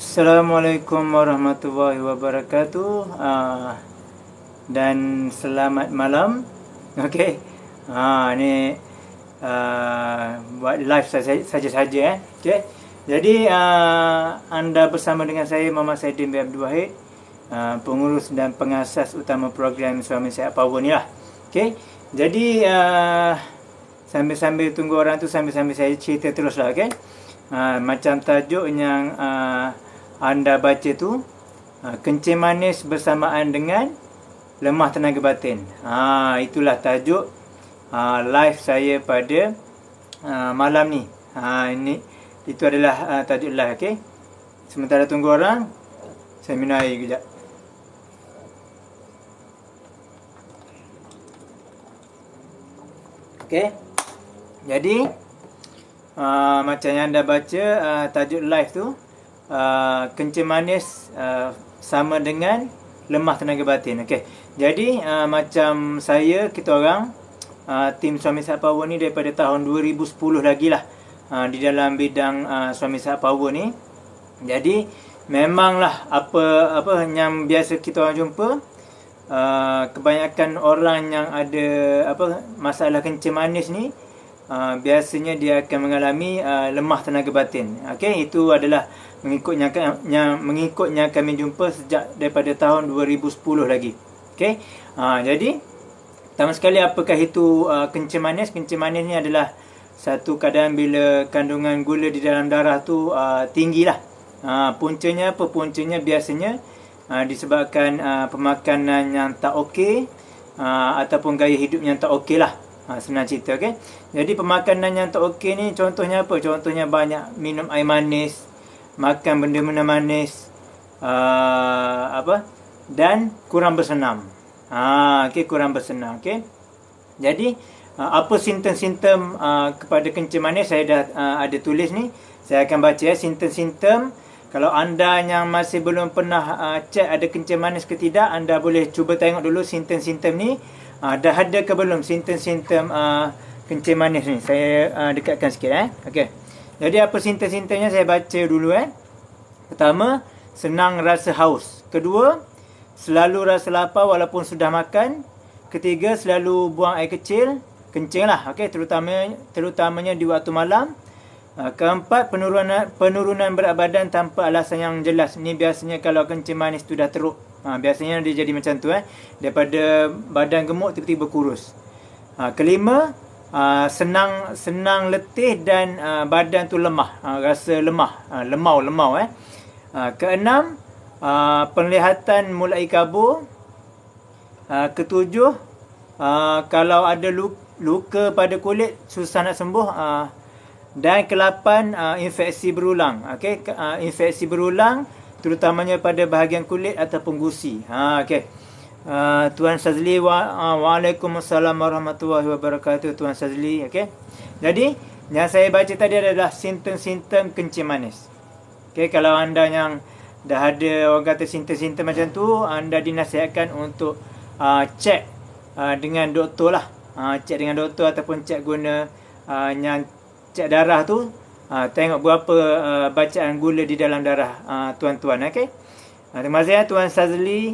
Assalamualaikum warahmatullahi wabarakatuh, dan selamat malam. Okey, ni buat live saja. Okey, jadi anda bersama dengan saya Muhammad Saidin bin Abdul Wahid, pengurus dan pengasas utama program Suami Sihat Power ni lah. Okey, jadi sambil-sambil tunggu orang tu, sambil-sambil saya cerita teruslah. Okey, macam tajuk yang anda baca tu, kencing manis bersamaan dengan lemah tenaga batin. Itulah tajuk live saya pada malam ni. Itu adalah tajuk live. Okey, sementara tunggu orang, saya minum air kejap. Okey, jadi macam yang anda baca, tajuk live tu, kencing manis sama dengan lemah tenaga batin. Okey, jadi macam kita orang tim Suami Sihat Power ni daripada tahun 2010 lagi lah di dalam bidang Suami Sihat Power ni. Jadi memanglah apa yang biasa kita orang jumpa, kebanyakan orang yang ada masalah kencing manis ni, biasanya dia akan mengalami lemah tenaga batin. Okey, itu adalah mengikutnya kami jumpa sejak daripada tahun 2010 lagi. Okey, jadi pertama sekali, apakah itu kencing manis? Kencing manis ni adalah satu keadaan bila kandungan gula di dalam darah tu tinggi lah. Puncanya apa? Puncanya biasanya disebabkan pemakanan yang tak okey, ataupun gaya hidup yang tak okey lah. Senang cerita. Okey, jadi pemakanan yang tak okey ni contohnya apa? Contohnya banyak minum air manis, makan benda-benda manis, dan kurang bersenam. Okey, kurang bersenam. Okey, jadi apa simptom-simptom kepada kencing manis? Saya dah ada tulis ni. Saya akan baca simptom-simptom. Kalau anda yang masih belum pernah cek ada kencing manis ke tidak, anda boleh cuba tengok dulu simptom-simptom ni. Dah ada ke belum simptom-simptom kencing manis ni? Saya dekatkan sikit. Okey, jadi apa simptom-simptomnya? Saya baca dulu. Pertama, senang rasa haus. Kedua, selalu rasa lapar walaupun sudah makan. Ketiga, selalu buang air kecil, kencing lah. Okey, terutamanya di waktu malam. Keempat, penurunan berat badan tanpa alasan yang jelas. Ni biasanya kalau kencing manis tu dah teruk. Biasanya dia jadi macam tu. Daripada badan gemuk tiba-tiba kurus. Kelima, senang letih dan badan tu lemah, rasa lemah, lemau. Keenam, penglihatan mulai kabur. Ketujuh, kalau ada luka pada kulit susah nak sembuh. Dan ke-8, infeksi berulang. Okey, infeksi berulang terutamanya pada bahagian kulit ataupun gusi. Okey. Tuan Sazli, Waalaikumsalam warahmatullahi wabarakatuh, Tuan Sazli. Okey, jadi yang saya baca tadi adalah simptom-simptom kencing manis. Okey, kalau anda yang dah ada orang kata simptom-simptom macam tu, anda dinasihatkan untuk cek dengan doktor lah. Cek dengan doktor ataupun cek guna yang cek darah tu, tengok berapa bacaan gula di dalam darah tuan-tuan. Okey, terima kasih Tuan Sazli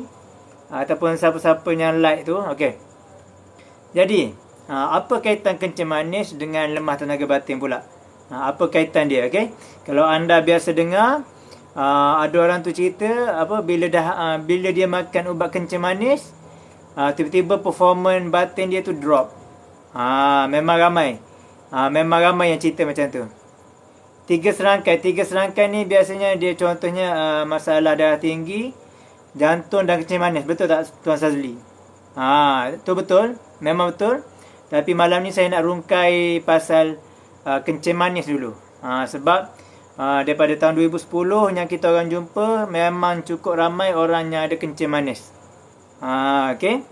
ataupun siapa-siapa yang like tu. Okey, jadi apa kaitan kencing manis dengan lemah tenaga batin pula? Apa kaitan dia? Okey, kalau anda biasa dengar ada orang tu cerita bila dia makan ubat kencing manis, tiba-tiba performance batin dia tu drop. Memang ramai yang cerita macam tu. Tiga serangkai ni biasanya dia contohnya masalah darah tinggi, jantung dan kencing manis. Betul tak Tuan Sazli? Itu betul, memang betul. Tapi malam ni saya nak rungkai pasal kencing manis dulu. Sebab daripada tahun 2010 yang kita orang jumpa, memang cukup ramai orang yang ada kencing manis. Okey,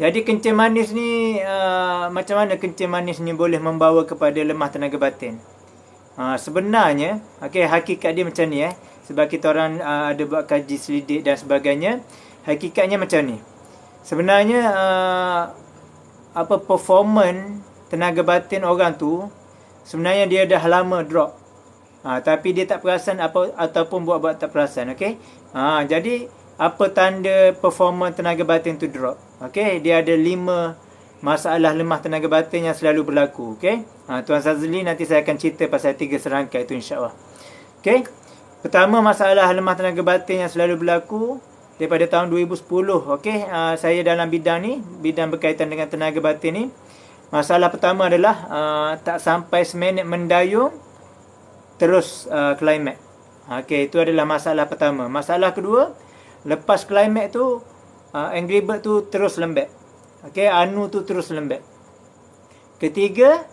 jadi kencing manis ni, macam mana kencing manis ni boleh membawa kepada lemah tenaga batin? Sebenarnya, hakikat dia macam ni. Sebab kita orang ada buat kaji selidik dan sebagainya. Hakikatnya macam ni. Sebenarnya performance tenaga batin orang tu, sebenarnya dia dah lama drop. Tapi dia tak perasan ataupun buat-buat tak perasan. Okey. Jadi apa tanda performa tenaga batin tu drop? Okey, dia ada 5 masalah lemah tenaga batin yang selalu berlaku. Okey. Tuan Sazli nanti saya akan cerita pasal 3 serangkai itu insya-Allah. Okey. Pertama, masalah lemah tenaga batin yang selalu berlaku daripada tahun 2010. Okey, saya dalam bidang berkaitan dengan tenaga batin ni. Masalah pertama adalah tak sampai seminit mendayung terus climax. Okey, itu adalah masalah pertama. Masalah kedua, lepas climax tu Angry Bird tu terus lembek. Okey, anu tu terus lembek. Ketiga,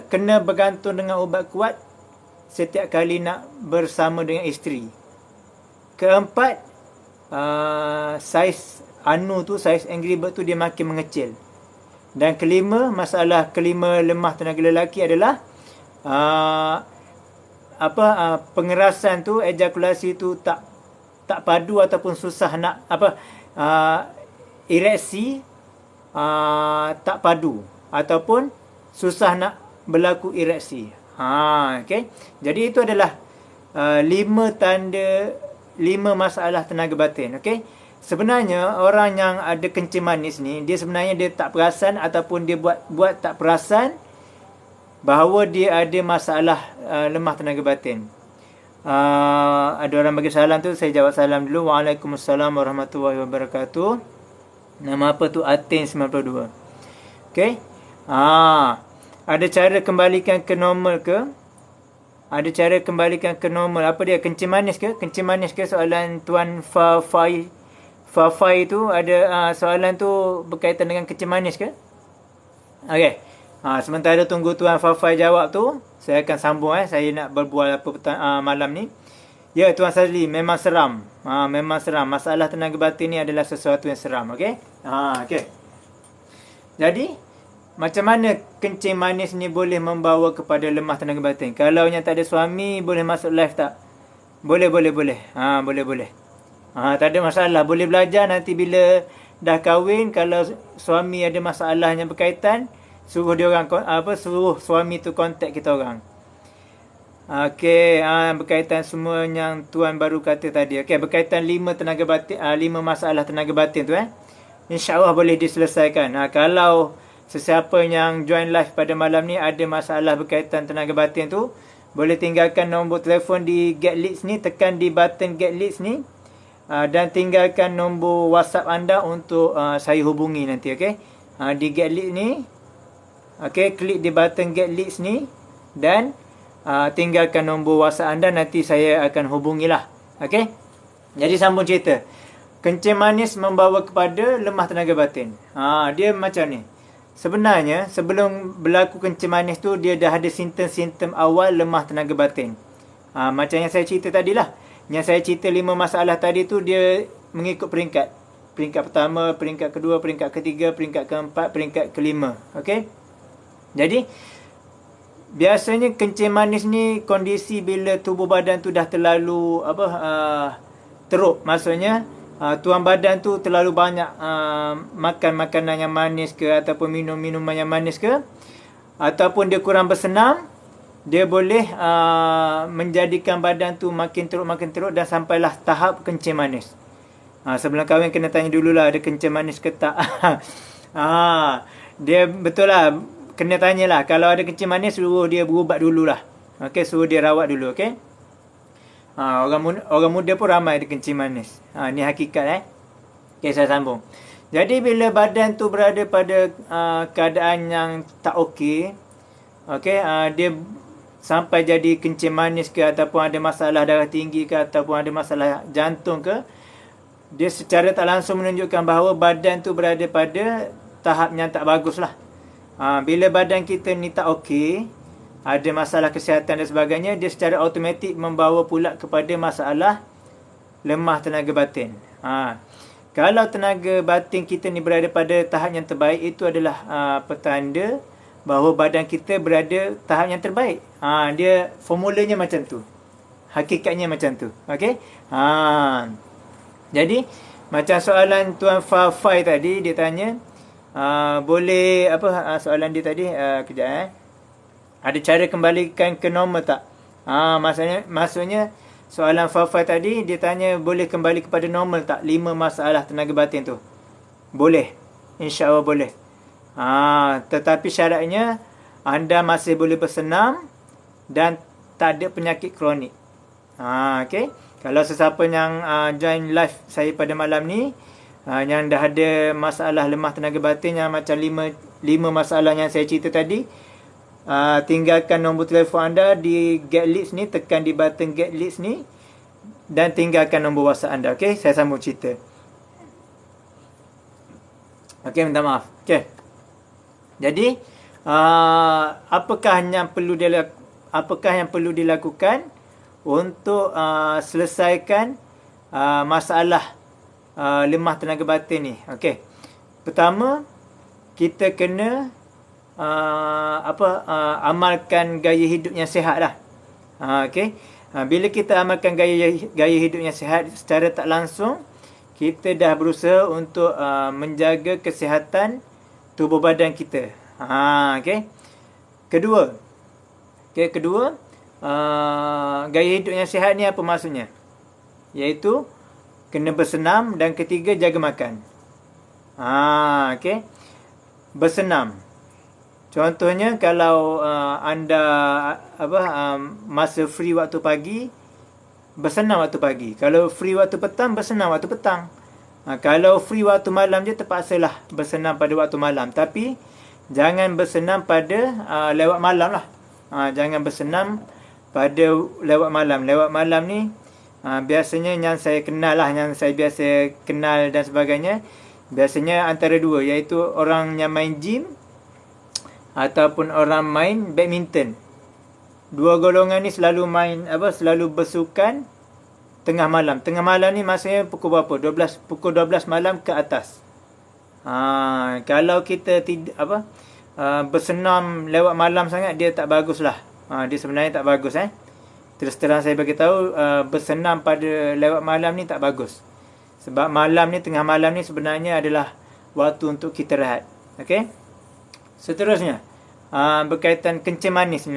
kena bergantung dengan ubat kuat setiap kali nak bersama dengan isteri. Keempat, saiz Angry Bird tu dia makin mengecil. Dan kelima, masalah kelima lemah tenaga lelaki adalah pengerasan tu, ejakulasi tu tak padu ataupun susah nak ereksi tak padu ataupun susah nak berlaku ereksi. Okey. Jadi itu adalah 5 masalah tenaga batin. Okey. Sebenarnya orang yang ada kencing manis ni, dia sebenarnya dia tak perasan ataupun dia buat tak perasan bahawa dia ada masalah lemah tenaga batin. Ada orang bagi salam tu, saya jawab salam dulu. Waalaikumsalam warahmatullahi wabarakatuh. Nama apa tu? Atin 92. Okey. Ada cara kembalikan ke normal ke? Ada cara kembalikan ke normal. Apa dia? Kencing manis ke? Kencing manis ke? Soalan Tuan Fafai tu ada soalan tu berkaitan dengan kencing manis ke? Okey. Sementara tunggu Tuan Fafai jawab tu, saya akan sambung. Saya nak berbual malam ni. Ya, Tuan Sazli, memang seram. Memang seram. Masalah tenaga batin ni adalah sesuatu yang seram. Okey? Okey. Jadi, macam mana kencing manis ni boleh membawa kepada lemah tenaga batin? Kalau yang tak ada suami, boleh masuk live tak? Boleh. Boleh. Tak ada masalah. Boleh belajar nanti bila dah kahwin. Kalau suami ada masalah yang berkaitan, suruh suami tu kontak kita orang. Okey, berkaitan semua yang tuan baru kata tadi. Okey, berkaitan 5 tenaga batin, 5 masalah tenaga batin tu insya-Allah boleh diselesaikan. Kalau sesiapa yang join live pada malam ni ada masalah berkaitan tenaga batin tu, boleh tinggalkan nombor telefon di get leads ni, tekan di button get leads ni, dan tinggalkan nombor WhatsApp anda untuk saya hubungi nanti. Okey, di get leads ni, okey, klik di button get leads ni dan tinggalkan nombor WhatsApp anda, nanti saya akan hubungilah. Okey, jadi sambung cerita. Kencing manis membawa kepada lemah tenaga batin. Dia macam ni. Sebenarnya sebelum berlaku kencing manis tu, dia dah ada simptom-simptom awal lemah tenaga batin. Macam yang saya cerita tadilah. Yang saya cerita 5 masalah tadi tu, dia mengikut peringkat. Peringkat pertama, peringkat kedua, peringkat ketiga, peringkat keempat, peringkat kelima. Okey. Jadi biasanya kencing manis ni kondisi bila tubuh badan tu dah terlalu teruk. Maksudnya tuan badan tu terlalu banyak makan makanan yang manis ke, ataupun minum minuman yang manis ke, ataupun dia kurang bersenam, dia boleh menjadikan badan tu makin teruk dan sampailah tahap kencing manis. Sebelum kahwin kena tanya dululah ada kencing manis ke tak. Dia betul lah, kena tanyalah. Kalau ada kencing manis, suruh dia berubat dululah. Okey, suruh dia rawat dulu. Okey. Orang muda pun ramai ada kencing manis. Ni hakikat. Okey, saya sambung. Jadi bila badan tu berada pada keadaan yang tak okey, dia sampai jadi kencing manis ke, ataupun ada masalah darah tinggi ke, ataupun ada masalah jantung ke, dia secara tak langsung menunjukkan bahawa badan tu berada pada tahap yang tak bagus lah. Bila badan kita ni tak okey, ada masalah kesihatan dan sebagainya, dia secara automatik membawa pula kepada masalah lemah tenaga batin. Kalau tenaga batin kita ni berada pada tahap yang terbaik, itu adalah petanda bahawa badan kita berada tahap yang terbaik. Dia formulanya macam tu. Hakikatnya macam tu. Okey? Jadi macam soalan Tuan Fafai tadi, dia tanya boleh soalan dia tadi kejap ada cara kembalikan ke normal tak? Maksudnya soalan Fafa tadi dia tanya boleh kembali kepada normal tak 5 masalah tenaga batin tu? Boleh. InsyaAllah boleh. Tetapi syaratnya anda masih boleh bersenam dan tak ada penyakit kronik. Okay. Kalau sesiapa yang join live saya pada malam ni, yang dah ada masalah lemah tenaga batin yang macam 5 masalah yang saya cerita tadi, tinggalkan nombor telefon anda di get list ni, tekan di button get list ni dan tinggalkan nombor WhatsApp anda. Okay, saya sambung cerita. Okay, minta maaf. Okay. Jadi apakah yang perlu dilakukan untuk selesaikan masalah lemah tenaga batin ni? Okay. Pertama, kita kena amalkan gaya hidup yang sihat lah. Okay. Bila kita amalkan gaya hidup yang sihat secara tak langsung, kita dah berusaha untuk menjaga kesihatan tubuh badan kita. Okay. Kedua, gaya hidup yang sihat ni apa maksudnya? Iaitu kena bersenam, dan ketiga, jaga makan. Okay. Bersenam. Contohnya kalau anda masa free waktu pagi, bersenam waktu pagi. Kalau free waktu petang, bersenam waktu petang. Kalau free waktu malam je, terpaksalah bersenam pada waktu malam. Tapi jangan bersenam pada lewat malam lah. Jangan bersenam pada lewat malam. Lewat malam ni biasanya yang saya kenal lah, yang saya biasa kenal dan sebagainya, biasanya antara dua, iaitu orang yang main gym ataupun orang main badminton. Dua golongan ni selalu selalu bersukan tengah malam. Tengah malam ni maksudnya pukul berapa? Pukul 12 malam ke atas. Kalau kita bersenam lewat malam sangat, dia tak bagus lah. Dia sebenarnya tak bagus. Terus terang saya beritahu, bersenam pada lewat malam ni tak bagus. Sebab malam ni, tengah malam ni sebenarnya adalah waktu untuk kita rehat. Okay. Seterusnya, berkaitan kencing manis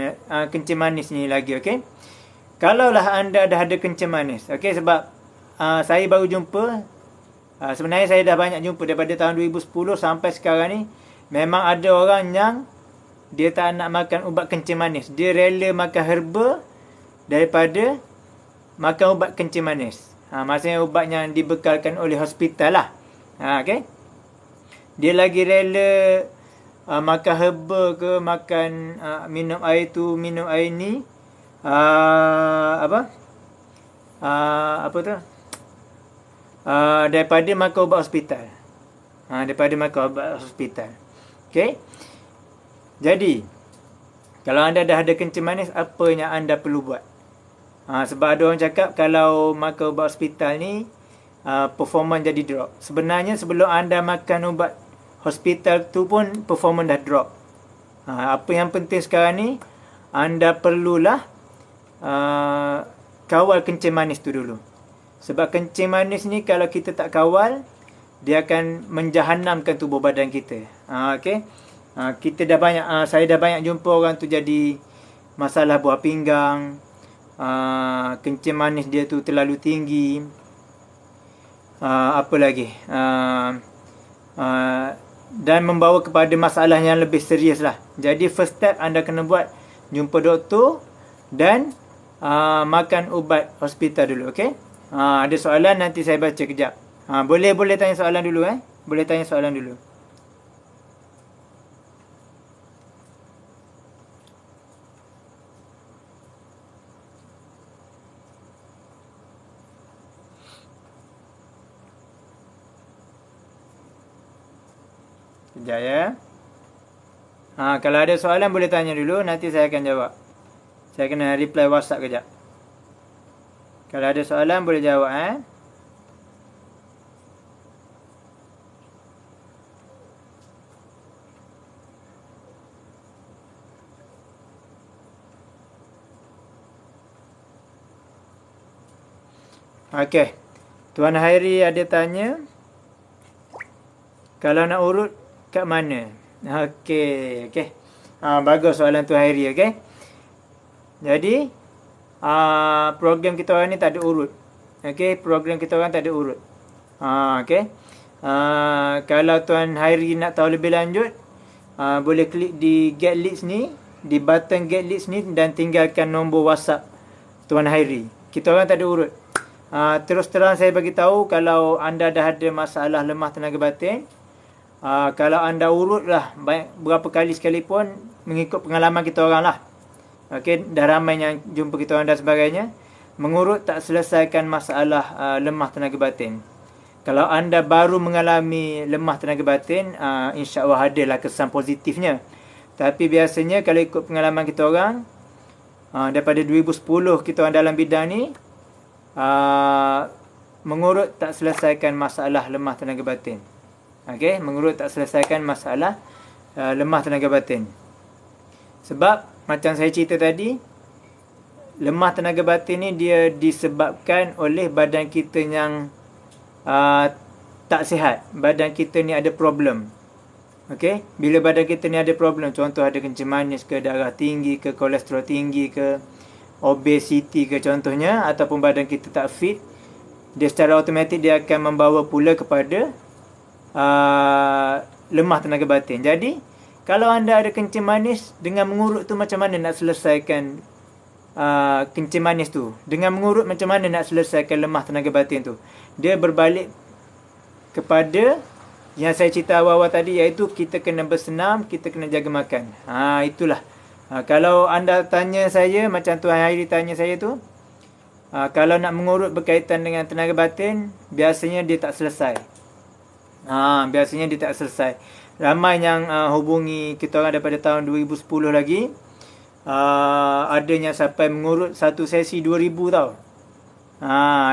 ni lagi. Okay. Kalaulah anda dah ada kencing manis, okay, sebab saya baru jumpa, sebenarnya saya dah banyak jumpa daripada tahun 2010 sampai sekarang ni. Memang ada orang yang dia tak nak makan ubat kencing manis. Dia rela makan herba daripada makan ubat kencing manis. Maksudnya ubat yang dibekalkan oleh hospital lah. Okay. Dia lagi rela makan herba ke, makan minum air tu, minum air ni, daripada makan ubat hospital. Okay. Jadi kalau anda dah ada kencing manis, apa yang anda perlu buat? Sebab ada orang cakap kalau makan ubat hospital ni performance jadi drop. Sebenarnya sebelum anda makan ubat hospital tu pun performance dah drop. Apa yang penting sekarang ni, anda perlulah kawal kencing manis tu dulu. Sebab kencing manis ni kalau kita tak kawal, dia akan menjahanamkan tubuh badan kita. Okay. Saya dah banyak jumpa orang tu jadi masalah buah pinggang, kencing manis dia tu terlalu tinggi, apa lagi, dan membawa kepada masalah yang lebih serius lah. Jadi first step anda kena buat, jumpa doktor dan makan ubat hospital dulu. Okay. Ada soalan, nanti saya baca kejap. Boleh tanya soalan dulu. Boleh tanya soalan dulu. Sekejap ya. Kalau ada soalan boleh tanya dulu, nanti saya akan jawab. Saya kena reply WhatsApp kejap. Kalau ada soalan boleh jawab. Okey. Tuan Hairi ada tanya, kalau nak urut kat mana? Okey. Bagus soalan Tuan Hairi. Okey. Jadi program kita orang ni tak ada urut. Okey, program kita orang tak ada urut. Okey. Kalau Tuan Hairi nak tahu lebih lanjut, boleh klik di Get Leads ni, di button Get Leads ni, dan tinggalkan nombor WhatsApp Tuan Hairi. Kita orang tak ada urut. Terus terang saya bagi tahu, kalau anda dah ada masalah lemah tenaga batin, kalau anda urut lah berapa kali sekalipun, mengikut pengalaman kita orang lah. Okey, dah ramai yang jumpa kita orang dan sebagainya, mengurut tak selesaikan masalah lemah tenaga batin. Kalau anda baru mengalami lemah tenaga batin, insya-Allah adalah kesan positifnya. Tapi biasanya kalau ikut pengalaman kita orang, daripada 2010 kita orang dalam bidang ni, mengurut tak selesaikan masalah lemah tenaga batin. Okey, mengurut tak selesaikan masalah lemah tenaga batin. Sebab macam saya cerita tadi, lemah tenaga batin ni dia disebabkan oleh badan kita yang tak sihat. Badan kita ni ada problem. Okey, bila badan kita ni ada problem, contoh ada kencing manis ke, darah tinggi ke, kolesterol tinggi ke, obesiti ke contohnya, ataupun badan kita tak fit, dia secara automatik dia akan membawa pula kepada lemah tenaga batin. Jadi kalau anda ada kencing manis, dengan mengurut tu macam mana nak selesaikan kencing manis tu? Dengan mengurut macam mana nak selesaikan lemah tenaga batin tu? Dia berbalik kepada yang saya cerita awal-awal tadi, iaitu kita kena bersenam, kita kena jaga makan. Itulah. Kalau anda tanya saya, macam Tuan Hairi tanya saya tu, kalau nak mengurut berkaitan dengan tenaga batin, biasanya dia tak selesai. Biasanya dia tak selesai. Ramai yang hubungi kita orang daripada tahun 2010 lagi. Adanya sampai mengurut satu sesi 2,000 tau.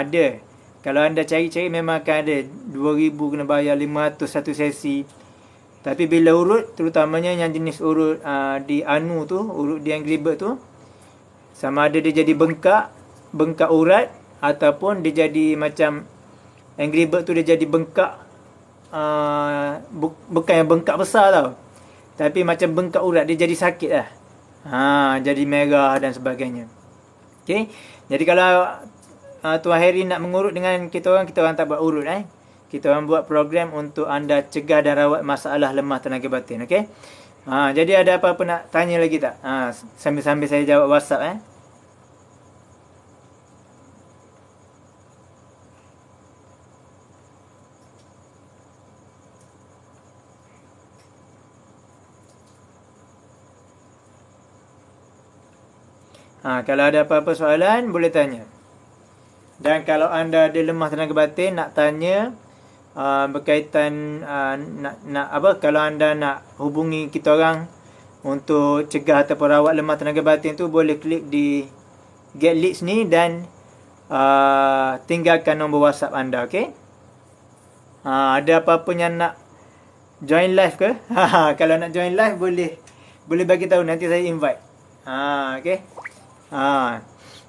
Ada. Kalau anda cari-cari memang akan ada 2,000 kena bayar 500 satu sesi. Tapi bila urut, terutamanya yang jenis urut di anu tu, urut di Angry Bird tu, sama ada dia jadi bengkak urat, ataupun dia jadi macam Angry Bird tu dia jadi bengkak, bukan yang bengkak besar tau, tapi macam bengkak urat, dia jadi sakit lah. Jadi merah dan sebagainya. Okay. Jadi kalau Tuan Hairi nak mengurut dengan kita orang tak buat urut. Kita orang buat program untuk anda cegah dan rawat masalah lemah tenaga batin. Okay. Jadi ada apa-apa nak tanya lagi tak? Sambil-sambil saya jawab WhatsApp. Kalau ada apa-apa soalan, boleh tanya. Dan kalau anda ada lemah tenaga batin, nak tanya berkaitan kalau anda nak hubungi kita orang untuk cegah ataupun rawat lemah tenaga batin tu, boleh klik di Get Leads ni dan tinggalkan nombor WhatsApp anda. Okay. Ada apa-apa yang nak join live ke? Kalau nak join live, boleh bagi tahu, nanti saya invite. Okay.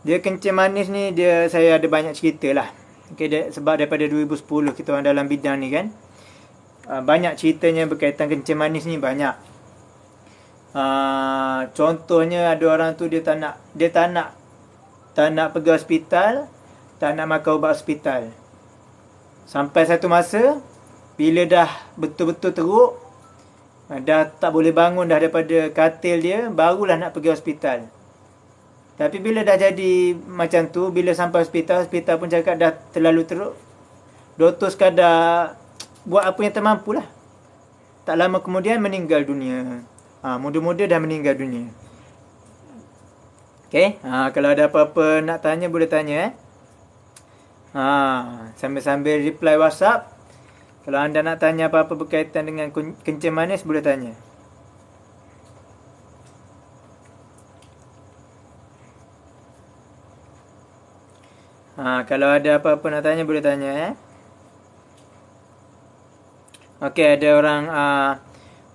Dia kencing manis ni, saya ada banyak cerita lah. Okay, sebab daripada 2010 kita orang dalam bidang ni kan, banyak ceritanya berkaitan kencing manis ni, banyak. Contohnya ada orang tu dia tak nak pergi hospital, tak nak makan ubat hospital. Sampai satu masa, bila dah betul-betul teruk, dah tak boleh bangun dah daripada katil dia, barulah nak pergi hospital. Tapi bila dah jadi macam tu, bila sampai hospital pun cakap dah terlalu teruk. Doktor sekadar buat apa yang termampu lah. Tak lama kemudian meninggal dunia. Muda-muda dah meninggal dunia. Okay. Kalau ada apa-apa nak tanya, boleh tanya. Sambil-sambil reply WhatsApp. Kalau anda nak tanya apa-apa berkaitan dengan kencing manis, boleh tanya. Kalau ada apa-apa nak tanya, boleh tanya. Okey, ada orang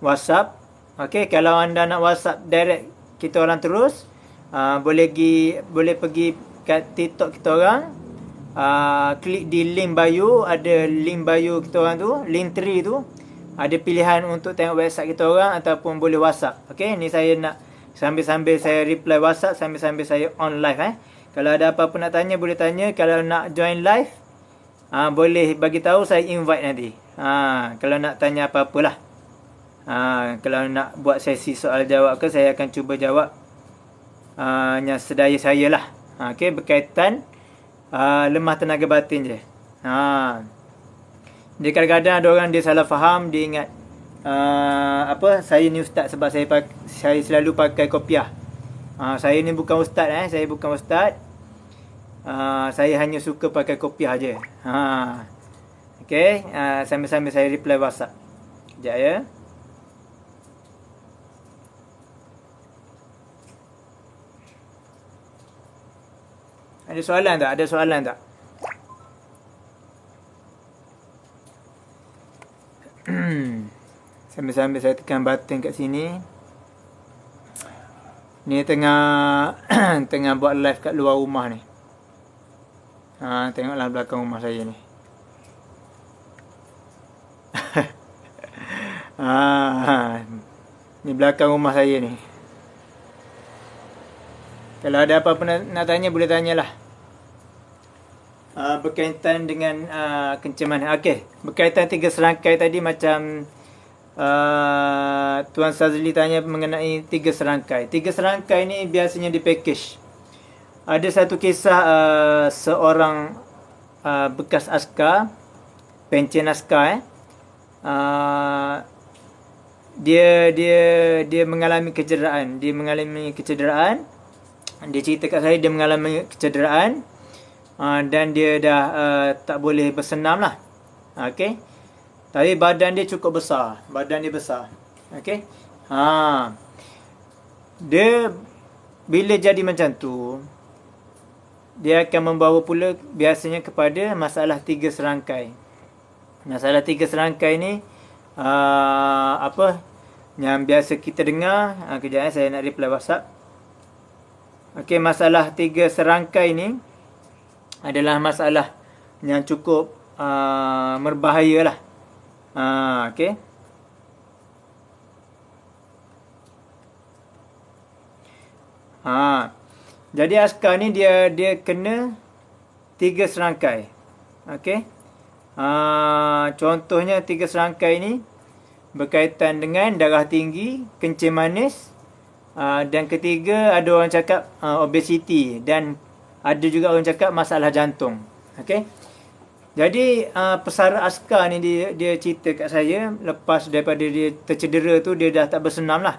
WhatsApp. Okey, kalau anda nak WhatsApp direct kita orang terus, boleh pergi kat TikTok kita orang. Klik di link bio, ada link bio kita orang tu, link tree tu. Ada pilihan untuk tengok website kita orang ataupun boleh WhatsApp. Okey, ni saya nak sambil-sambil saya reply WhatsApp, sambil-sambil saya on live. Kalau ada apa-apa nak tanya, boleh tanya. Kalau nak join live, boleh bagi tahu, saya invite nanti. Kalau nak tanya apa-apalah. Kalau nak buat sesi soal jawab ke, saya akan cuba jawab yang sedaya saya lah. Okay, berkaitan lemah tenaga batin je. Dia kadang-kadang ada orang dia salah faham, dia ingat saya ni ustaz sebab saya selalu pakai kopiah. Saya ni bukan ustaz, saya bukan ustaz. Saya hanya suka pakai kopiah je. Okay, sambil-sambil saya reply WhatsApp. Sekejap ya. Ada soalan tak? Ada soalan tak? Sambil-sambil saya tekan button kat sini. Ni tengah tengah buat live kat luar rumah ni. Tengoklah belakang rumah saya ni. Ni belakang rumah saya ni. Kalau ada apa-apa nak tanya, boleh tanyalah. Berkaitan dengan kencaman. Okey, berkaitan 3 serangkai tadi, macam Tuan Sazli tanya mengenai 3 serangkai. 3 serangkai ni biasanya di package. Ada satu kisah seorang bekas askar, pencen askar, dia mengalami kecederaan. Dia cerita kat saya dia mengalami kecederaan, dan dia dah tak boleh bersenam lah. Okey. Tapi badan dia cukup besar. Okey. Dia bila jadi macam tu, dia akan membawa pula biasanya kepada masalah 3 serangkai. Masalah 3 serangkai ni yang biasa kita dengar. Kejap saya nak reply WhatsApp. Okey, masalah 3 serangkai ni adalah masalah yang cukup berbahaya lah. Okey. Jadi askar ni dia kena 3 serangkai. Okey. Contohnya 3 serangkai ni berkaitan dengan darah tinggi, kencing manis, dan ketiga ada orang cakap obesiti, dan ada juga orang cakap masalah jantung. Okey. Jadi pesara askar ni dia cerita kat saya, lepas daripada dia tercedera tu, dia dah tak bersenam lah.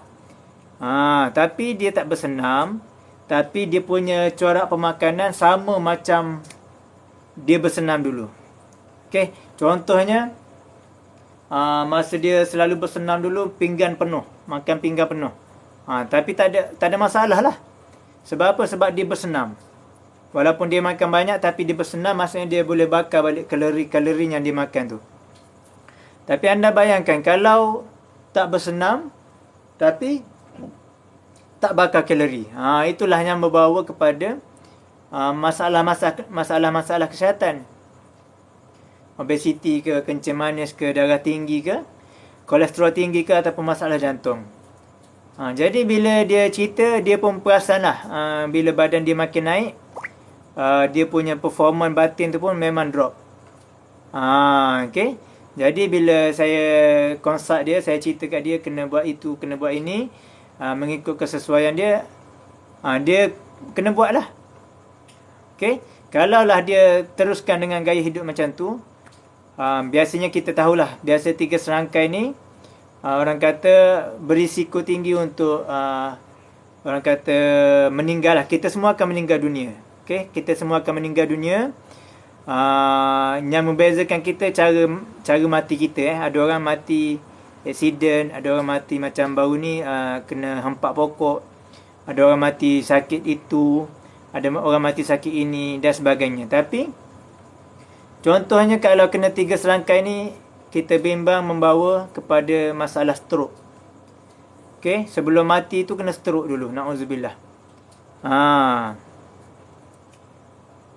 Tapi dia tak bersenam, tapi dia punya corak pemakanan sama macam dia bersenam dulu. Okey, contohnya masa dia selalu bersenam dulu, pinggan penuh, makan pinggan penuh. Tapi tak ada masalah lah. Sebab apa? Sebab dia bersenam. Walaupun dia makan banyak, tapi dia bersenam, maksudnya dia boleh bakar balik kalori yang dia makan tu. Tapi anda bayangkan kalau tak bersenam, tapi tak bakar kalori. Itulah yang membawa kepada masalah kesihatan. Obesiti ke, kencing manis ke, darah tinggi ke, kolesterol tinggi ke, ataupun masalah jantung. Jadi bila dia cerita, dia pun perasan lah, bila badan dia makin naik, dia punya performance batin tu pun memang drop. Okay. Jadi bila saya consult dia, saya cerita kat dia kena buat itu, kena buat ini, mengikut kesesuaian dia, dia kena buat lah. Okay. Kalaulah dia teruskan dengan gaya hidup macam tu, biasanya kita tahulah, biasa 3 serangkai ni orang kata berisiko tinggi untuk orang kata meninggal lah. Kita semua akan meninggal dunia. Okay, kita semua akan meninggal dunia. Yang membezakan kita cara mati kita. Ada orang mati accident, ada orang mati macam baru ni kena hempak pokok, ada orang mati sakit itu, ada orang mati sakit ini dan sebagainya. Tapi contohnya kalau kena 3 serangkai ni, kita bimbang membawa kepada masalah stroke. Okay, sebelum mati tu kena stroke dulu, na'udzubillah.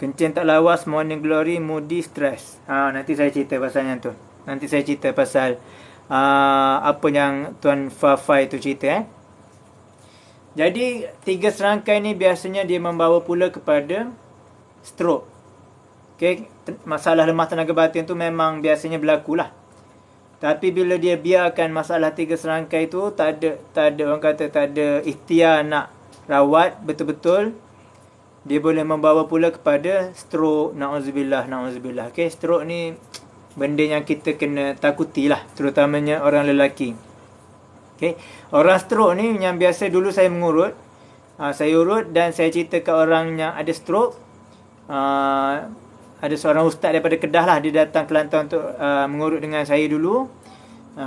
Kencing tak lawas, morning glory, moody, stress. Nanti saya cerita pasal yang tu. Nanti saya cerita pasal apa yang Tuan Fafai tu cerita. Jadi 3 serangkai ni biasanya dia membawa pula kepada stroke. Okay, masalah lemah tenaga batin tu memang biasanya berlaku lah. Tapi bila dia biarkan masalah 3 serangkai tu, tak ada orang kata tak ada ikhtiar nak rawat betul-betul, dia boleh membawa pula kepada stroke. Na'udzubillah. Okay, stroke ni benda yang kita kena takuti lah, terutamanya orang lelaki. Okay, orang stroke ni yang biasa dulu saya mengurut, saya urut dan saya cerita ke orang yang ada stroke. Ada seorang ustaz daripada Kedah lah, dia datang ke Kelantan untuk mengurut dengan saya dulu.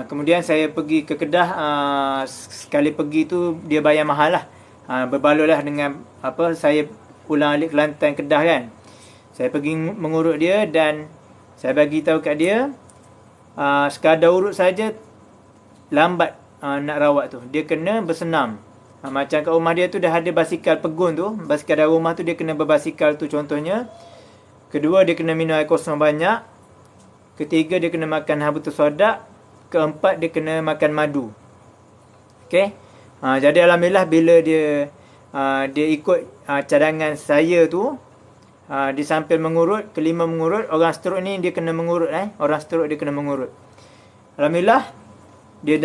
Kemudian saya pergi ke Kedah, sekali pergi tu dia bayar mahal lah. Berbaloi lah dengan saya ulang alik Kelantan Kedah kan. Saya pergi mengurut dia dan saya bagi tahu kat dia, sekadar urut saja lambat nak rawat tu. Dia kena bersenam. Macam kat rumah dia tu dah ada basikal pegun tu. Basikal dalam rumah tu dia kena berbasikal tu contohnya. Kedua, dia kena minum air kosong banyak. Ketiga, dia kena makan habatus sodak. Keempat, dia kena makan madu. Okay. Jadi alhamdulillah bila dia ikut cadangan saya tu, dia sambil mengurut, kelima mengurut. Orang stroke ni dia kena mengurut. Orang stroke dia kena mengurut. Alhamdulillah, dia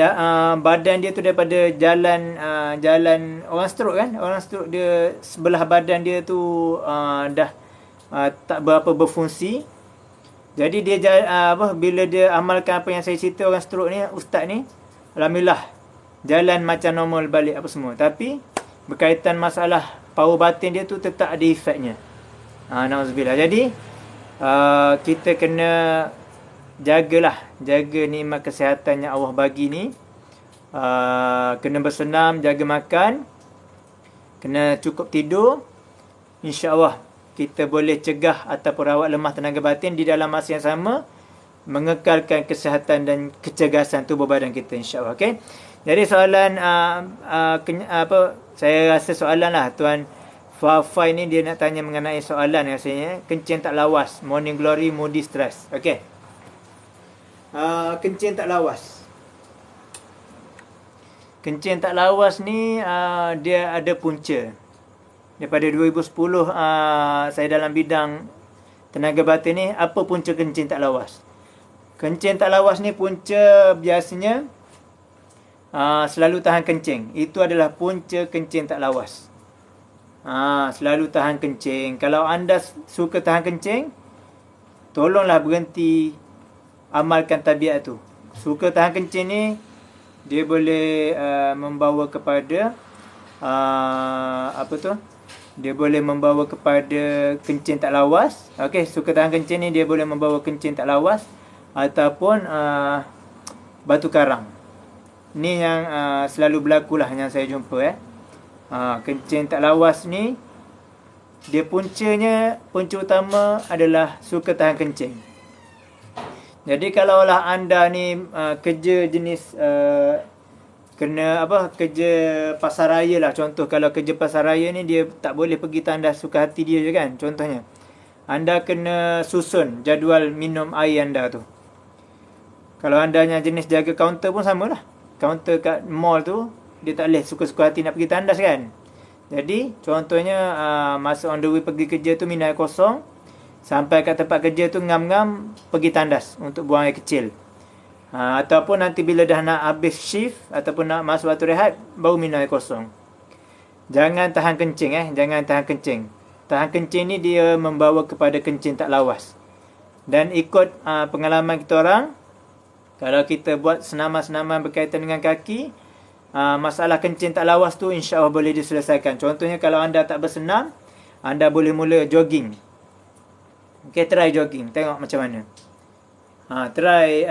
badan dia tu daripada jalan orang stroke kan. Orang stroke dia sebelah badan dia tu dah tak berapa berfungsi. Jadi dia bila dia amalkan apa yang saya cerita orang stroke ni, ustaz ni, alhamdulillah jalan macam normal balik apa semua. Tapi berkaitan masalah power batin dia tu tetap ada efeknya. Na'udzubillah. Jadi kita kena jaga nikmat kesihatan yang Allah bagi ni. Kena bersenam, jaga makan, kena cukup tidur. InsyaAllah kita boleh cegah ataupun rawat lemah tenaga batin di dalam masa yang sama, mengekalkan kesihatan dan kecergasan tubuh badan kita, insyaAllah. Okay? Jadi soalan saya rasa soalan lah Tuan Fafai ni, dia nak tanya mengenai soalan rasanya, kencing tak lawas, morning glory, moody stress. Okay. Kencing tak lawas. Kencing tak lawas ni dia ada punca. Daripada 2010 saya dalam bidang tenaga batin ni, apa punca kencing tak lawas? Kencing tak lawas ni punca biasanya selalu tahan kencing. Itu adalah punca kencing tak lawas. Selalu tahan kencing. Kalau anda suka tahan kencing, tolonglah berhenti amalkan tabiat tu. Suka tahan kencing ni, dia boleh membawa kepada dia boleh membawa kepada kencing tak lawas. Okey, suka tahan kencing ni dia boleh membawa kencing tak lawas ataupun batu karang. Ni yang selalu berlaku lah yang saya jumpa. Kencing tak lawas ni, dia punca utama adalah suka tahan kencing. Jadi kalaulah anda ni kerja jenis kerja pasar raya lah. Contoh, kalau kerja pasar raya ni dia tak boleh pergi tandas suka hati dia je kan. Contohnya, anda kena susun jadual minum air anda tu. Kalau anda yang jenis jaga kaunter pun sama lah. Kaunter kat mall tu, dia tak boleh suka-suka hati nak pergi tandas kan. Jadi contohnya masa on the way pergi kerja tu minum air kosong. Sampai kat tempat kerja tu ngam-ngam pergi tandas untuk buang air kecil. Ataupun nanti bila dah nak habis shift ataupun nak masuk waktu rehat, baru minum air kosong. Jangan tahan kencing jangan tahan kencing. Tahan kencing ni dia membawa kepada kencing tak lawas. Dan ikut pengalaman kita orang, kalau kita buat senaman-senaman berkaitan dengan kaki, masalah kencing tak lawas tu insya-Allah boleh diselesaikan. Contohnya kalau anda tak bersenam, anda boleh mula jogging. Okay, try jogging, tengok macam mana. Try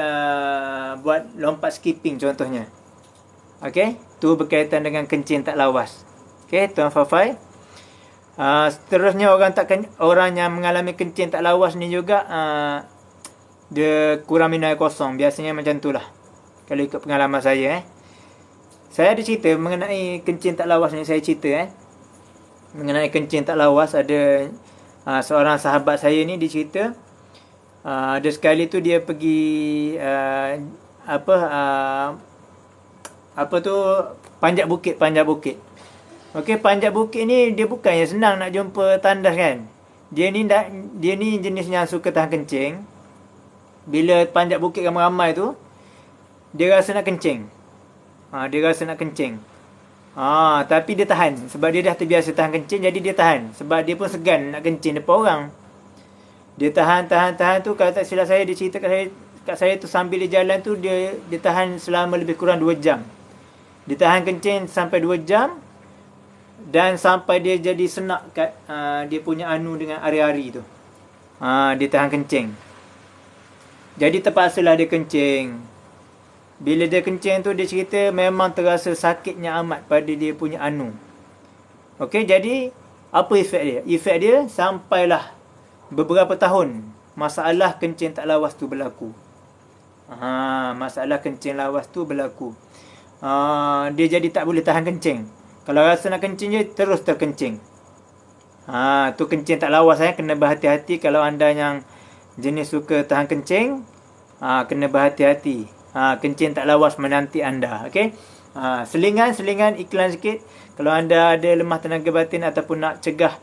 buat lompat skipping contohnya. Okay, tu berkaitan dengan kencing tak lawas. Okay, Tuan Fafai. Seterusnya orang yang mengalami kencing tak lawas ni juga dia kurang minum air kosong. Biasanya macam tu lah, kalau ikut pengalaman saya. Saya ada cerita mengenai kencing tak lawas ni. Saya cerita mengenai kencing tak lawas. Ada seorang sahabat saya ni, dia cerita ada sekali tu dia pergi panjat bukit. Okey, panjat bukit ni dia bukannya senang nak jumpa tandas kan. Dia ni jenis yang suka tahan kencing. Bila panjat bukit ramai-ramai tu, dia rasa nak kencing. Dia rasa nak kencing. Tapi dia tahan. Sebab dia dah terbiasa tahan kencing, jadi dia tahan. Sebab dia pun segan nak kencing depan orang. Dia tahan tu, kalau tak silap saya, dia cerita kat saya tu sambil dia jalan tu, dia tahan selama lebih kurang 2 jam. Dia tahan kencing sampai 2 jam. Dan sampai dia jadi senak kat dia punya anu dengan hari-hari tu. Dia tahan kencing. Jadi terpaksalah dia kencing. Bila dia kencing tu, dia cerita memang terasa sakitnya amat pada dia punya anu. Okey, jadi apa efek dia? Efek dia sampailah beberapa tahun masalah kencing tak lawas tu berlaku. Masalah kencing lawas tu berlaku. Dia jadi tak boleh tahan kencing. Kalau rasa nak kencing je, terus terkencing. Tu kencing tak lawas. Kena berhati-hati kalau anda yang jenis suka tahan kencing. Kena berhati-hati. Kencing tak lawas menanti anda. Okay? Selingan iklan sikit. Kalau anda ada lemah tenaga batin ataupun nak cegah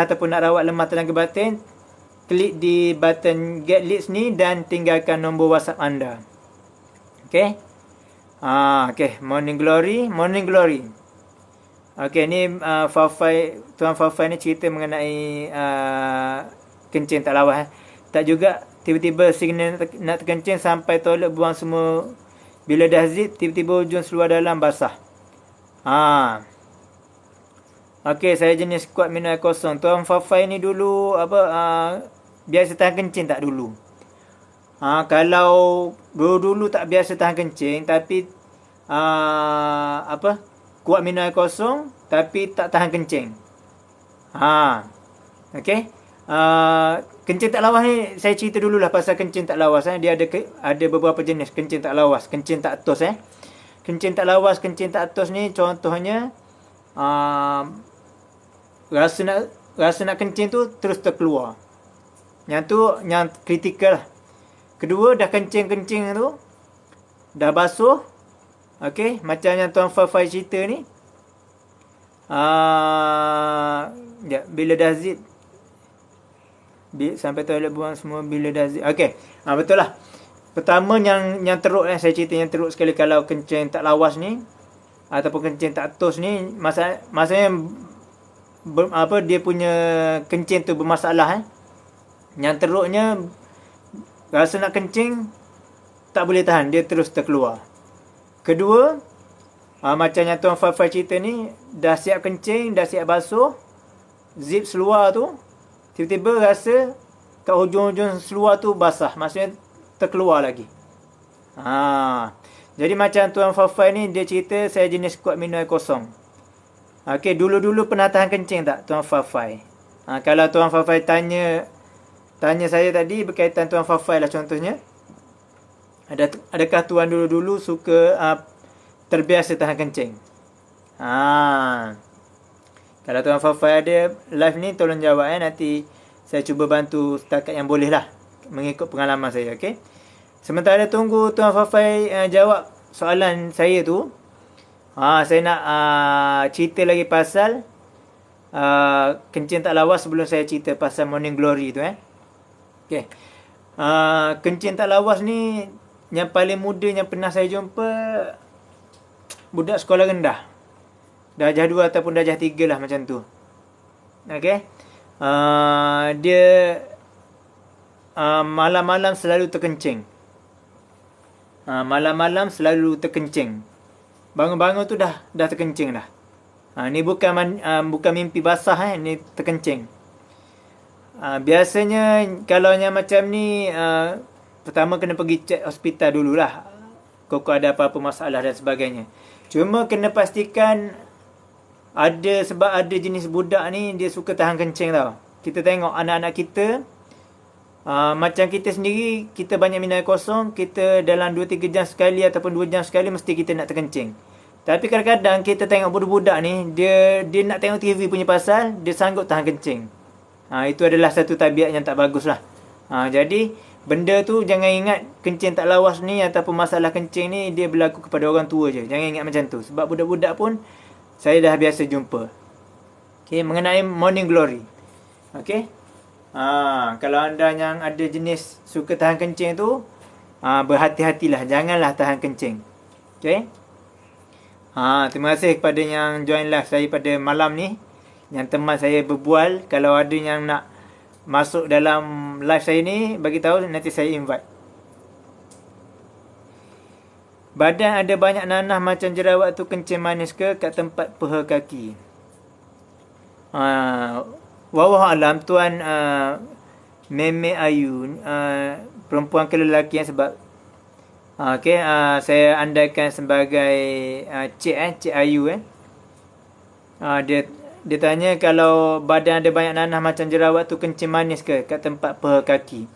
ataupun nak rawat lemah tenaga batin, klik di button Get Leads ni dan tinggalkan nombor WhatsApp anda. Okay? Okay, Morning Glory. Okay, ni Tuan Fafai ni cerita mengenai kencing tak lawas. Tak juga tiba-tiba signal nak terkencing sampai toilet buang semua. Bila dah zip, tiba-tiba ujung seluar dalam basah. Okay, saya jenis kuat minum air kosong. Tuan Fafai ni dulu biasa tahan kencing tak dulu? Kalau dulu tak biasa tahan kencing, tapi kuat minum air kosong tapi tak tahan kencing. Okey. Kencing tak lawas ni saya cerita dululah pasal kencing tak lawas. Dia ada beberapa jenis kencing tak lawas, kencing tak atos. Kencing tak lawas, kencing tak atos ni contohnya rasa nak kencing tu terus terkeluar. Yang tu yang kritikal lah. Kedua, dah kencing-kencing tu dah basuh. Okey, macam yang Tuan Fafai cerita ni. Bila dah zip, sampai toilet buang semua bila dah zip. Okey, betul lah. Pertama yang teruk saya cerita yang teruk sekali kalau kencing tak lawas ni ataupun kencing tak atos ni, masanya dia punya kencing tu bermasalah. Yang teruknya rasa nak kencing tak boleh tahan, dia terus terkeluar. Kedua, macam yang Tuan Fafai cerita ni, dah siap kencing, dah siap basuh, zip seluar tu, tiba-tiba rasa kat hujung-hujung seluar tu basah, maksudnya terkeluar lagi. Jadi macam Tuan Fafai ni, dia cerita saya jenis kuat minum air kosong. Okey, dulu-dulu pernah tahan kencing tak Tuan Fafai? Kalau Tuan Fafai tanya saya tadi berkaitan Tuan Fafai lah contohnya. Adakah Tuan dulu-dulu suka terbiasa tahan kencing? Kalau Tuan Fafai ada live ni, tolong jawab nanti saya cuba bantu setakat yang boleh lah mengikut pengalaman saya. Okay? Sementara tunggu Tuan Fafai jawab soalan saya tu, saya nak cerita lagi pasal kencing tak lawas sebelum saya cerita pasal Morning Glory tu. Okay. Kencing tak lawas ni yang paling muda yang pernah saya jumpa budak sekolah rendah. Darjah 2 ataupun darjah 3 lah macam tu. Okay. Dia malam-malam selalu terkencing. Malam-malam selalu terkencing. Bangun-bangun tu dah terkencing dah. Ni bukan mimpi basah. Ni terkencing. Biasanya kalau yang macam ni pertama kena pergi cek hospital dululah. Kok ada apa-apa masalah dan sebagainya. Cuma kena pastikan sebab ada jenis budak ni dia suka tahan kencing tau. Kita tengok anak-anak kita macam kita sendiri, kita banyak minum air kosong, kita dalam 2-3 jam sekali ataupun 2 jam sekali mesti kita nak terkencing. Tapi kadang-kadang kita tengok budak-budak ni, dia nak tengok TV punya pasal, dia sanggup tahan kencing. Itu adalah satu tabiat yang tak bagus lah. Jadi benda tu jangan ingat kencing tak lawas ni ataupun masalah kencing ni dia berlaku kepada orang tua je. Jangan ingat macam tu. Sebab budak-budak pun saya dah biasa jumpa. Okey, mengenai morning glory. Okey. Kalau anda yang ada jenis suka tahan kencing tu, berhati-hatilah, janganlah tahan kencing. Okey. Terima kasih kepada yang join live saya pada malam ni, yang teman saya berbual. Kalau ada yang nak masuk dalam live saya ni, bagi tahu, nanti saya invite. Badan ada banyak nanah macam jerawat tu kencing manis ke kat tempat peha kaki? Wallahu alam, Tuan Meme Ayu, perempuan ke lelaki sebab saya andaikan sebagai Cik Ayu. Dia tanya kalau badan ada banyak nanah macam jerawat tu kencing manis ke kat tempat peha kaki.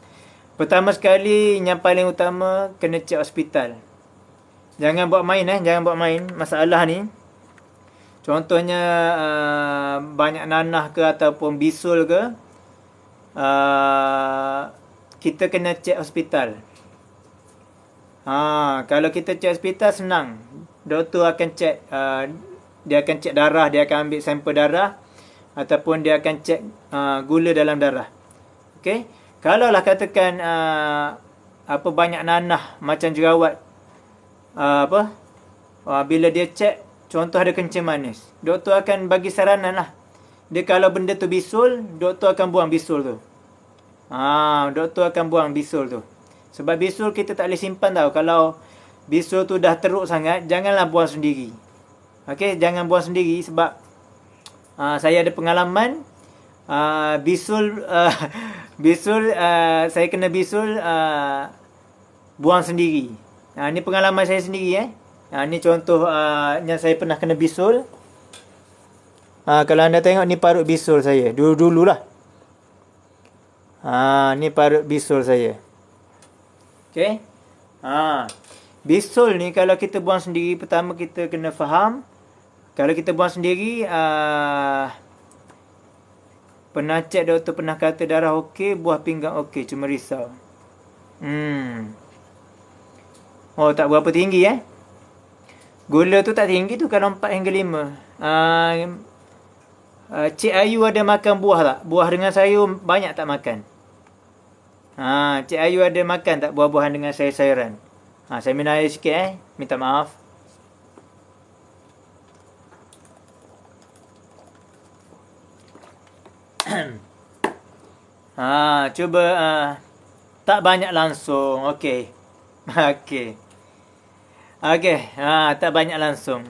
Pertama sekali, yang paling utama, kena cek hospital. Jangan buat main jangan buat main masalah ni. Contohnya banyak nanah ke ataupun bisul ke, kita kena cek hospital. Kalau kita cek hospital, senang. Doktor akan cek, dia akan cek darah, dia akan ambil sampel darah, ataupun dia akan cek gula dalam darah. Okey. Kalau lah katakan banyak nanah macam jerawat, bila dia cek, contoh ada kencing manis, doktor akan bagi saranan lah. Dia kalau benda tu bisul, doktor akan buang bisul tu. Doktor akan buang bisul tu. Sebab bisul kita tak boleh simpan tau. Kalau bisul tu dah teruk sangat, janganlah buang sendiri. Okey, jangan buang sendiri sebab saya ada pengalaman bisul saya kena bisul buang sendiri. Ni pengalaman saya sendiri. Ni contoh yang saya pernah kena bisul. Kalau anda tengok, ni parut bisul saya. Dulu lah. Ni parut bisul saya. Okay. Bisul ni kalau kita buang sendiri, pertama kita kena faham. Kalau kita buang sendiri, pernah cek, doktor pernah kata darah okey, buah pinggang okey, cuma risau. Tak berapa tinggi Gula tu tak tinggi tu, kalau 4 hingga 5. Cik Ayu ada makan buah tak? Buah dengan sayur banyak tak makan? Cik Ayu ada makan tak buah-buahan dengan sayur-sayuran? Saya minum air sikit minta maaf. Cuba tak banyak langsung. Okey. Tak banyak langsung.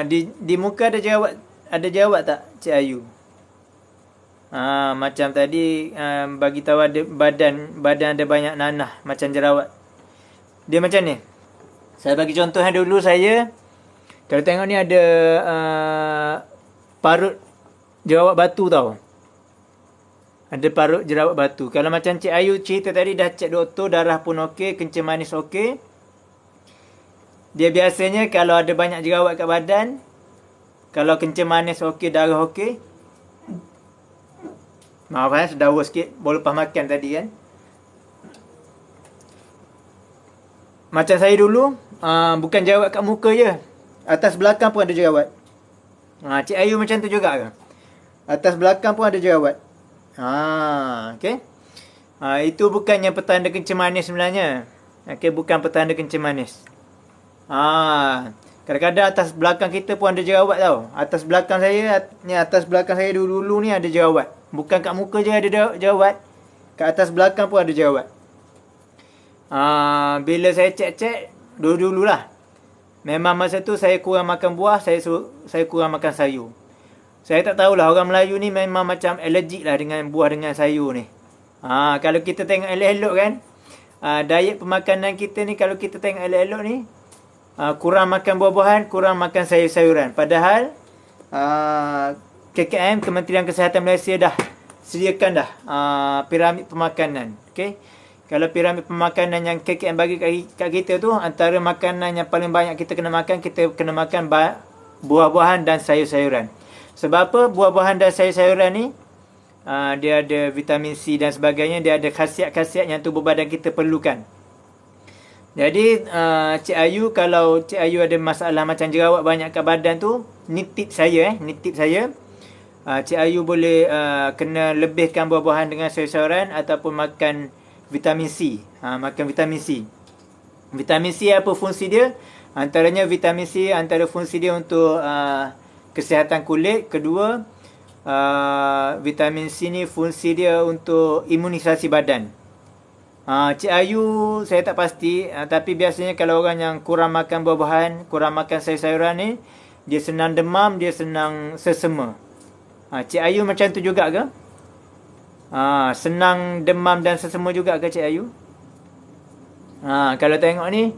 Di muka ada jerawat tak, Cik Ayu? Macam tadi bagi tahu ada badan ada banyak nanah macam jerawat. Dia macam ni. Saya bagi contoh dulu saya. Kalau tengok ni ada parut jerawat batu tau. Ada parut jerawat batu. Kalau macam Cik Ayu cerita tadi, dah cek doktor, darah pun okey, kencing manis okey. Dia biasanya kalau ada banyak jerawat kat badan, kalau kencing manis okey, darah okey. Maaf sedawa sikit, baru lepas makan tadi kan. Macam saya dulu, bukan jerawat kat muka je, atas belakang pun ada jerawat. Cik Ayu macam tu juga ke? Atas belakang pun ada jerawat. Okey. Itu bukannya petanda kencing manis sebenarnya. Okey, bukan petanda kencing manis. Kadang-kadang atas belakang kita pun ada jerawat tau. Atas belakang saya dulu-dulu ni ada jerawat. Bukan kat muka je ada jerawat, kat atas belakang pun ada jerawat. Bila saya cek dulu-dulu lah, memang masa tu saya kurang makan buah, saya kurang makan sayur. Saya tak tahulah, orang Melayu ni memang macam allergic lah dengan buah dengan sayur ni. Kalau kita tengok elok-elok kan, diet pemakanan kita ni, kalau kita tengok elok-elok ni, kurang makan buah-buahan, kurang makan sayur-sayuran. Padahal KKM, Kementerian Kesihatan Malaysia dah sediakan dah piramid pemakanan. Okay? Kalau piramid pemakanan yang KKM bagi kat kita tu, antara makanan yang paling banyak kita kena makan, kita kena makan buah-buahan dan sayur-sayuran. Sebab apa? Buah-buahan dan sayur-sayuran ni, dia ada vitamin C dan sebagainya. Dia ada khasiat-khasiat yang tubuh badan kita perlukan. Jadi Cik Ayu, kalau Cik Ayu ada masalah macam jerawat banyak kat badan tu, ni tip saya ni tip saya. Cik Ayu boleh kena lebihkan buah-buahan dengan sayur-sayuran ataupun makan vitamin C. Makan vitamin C. Vitamin C apa fungsi dia? Antaranya vitamin C antara fungsi dia untuk kesihatan kulit. Kedua, vitamin C ni fungsi dia untuk imunisasi badan. Cik Ayu saya tak pasti, tapi biasanya kalau orang yang kurang makan buah-buahan, kurang makan sayur-sayuran ni, dia senang demam, dia senang sesema. Cik Ayu macam tu juga ke? Senang demam dan sesema juga ke Cik Ayu? Kalau tengok ni,